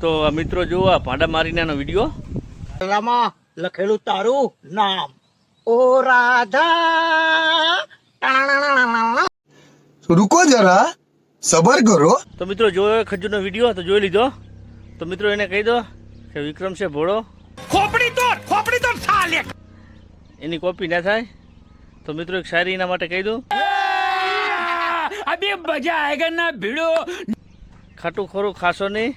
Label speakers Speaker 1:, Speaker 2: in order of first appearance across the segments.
Speaker 1: તો મિત્રો જુઓ આ ભાડા મારીનાનો વિડીયો.
Speaker 2: રામા લખેલું તારું નામ ઓ રાધા.
Speaker 3: रुको जरा सबर करो.
Speaker 1: તો મિત્રો જોયો ખજૂરનો વિડીયો તો જોઈ લીધો. તો મિત્રો એને કહી દો કે વિક્રમ છે ભોળો, ખોપડી તો સાલે એની કોપી ના થાય. તો મિત્રો એક શાયરી એના માટે કહી દઉં. અબે મજા આયેગા ના ભીડો. ખાટું ખોરું ખાશો નહીં,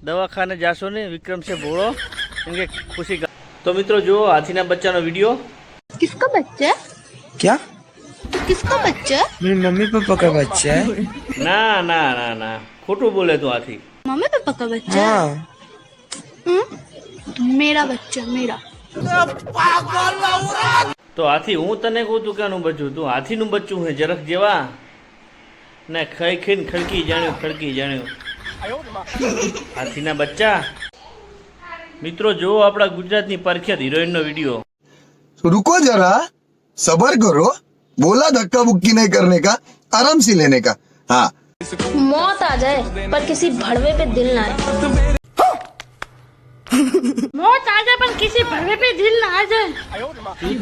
Speaker 1: દવાખાને જાશો નહીં, વિક્રમ છે ભોળો એમ ખુશી. તો મિત્રો જુઓ હાથીના બચ્ચાનો વિડીયો.
Speaker 4: किसका बच्चा है?
Speaker 3: क्या?
Speaker 4: तो किसका बच्चा है?
Speaker 3: मेरी मम्मी पापा का बच्चा है.
Speaker 1: ના ના ના ના ખોટું બોલે તું હાથી.
Speaker 4: मम्मी पापा का बच्चा है? मेरा बच्चा मेरा.
Speaker 1: તો હાથી હું તને કહું તું ક્યાંનું બચ્ચું? તું હાથીનું બચ્ચું હે જરાક જેવા ને ખાઈ ખાઈને ખડકી જાણ્યું. હાથીના બચ્ચા. મિત્રો જુઓ આપણા ગુજરાતની પ્રખ્યાત હિરોઈનનો વિડીયો.
Speaker 3: रुको जरा सबर करो. बोला धक्का बुक्की नहीं करने का, आराम से लेने का. हाँ.
Speaker 5: मौत आ जाए पर किसी भड़वे पे दिल ना आए. मौत आ जाए पर किसी भड़वे पे दिल ना आ जाए.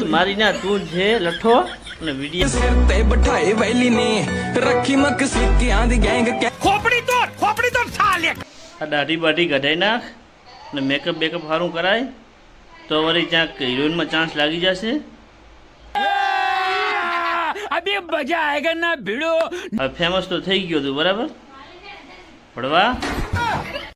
Speaker 1: તું મારી ના તું છે લઠ્ઠો અને વિડીયો
Speaker 6: તે બઠાઈ વૈલી ને રખી મક સિક્ਕਿਆਂ ਦੀ ગੈંગ
Speaker 1: ખોપડી તો સાલે. આ દાઢી બાઢી કઢાઈ નાખ ને મેકઅપ બેકઅપ સારું કરાય તો વળી ક્યાંક હિરોઈનમાં ચાન્સ લાગી જશે. અબે મજા આયેગા ના ભીડો. હવે ફેમસ તો થઈ ગયો તું બરાબર ભડવા.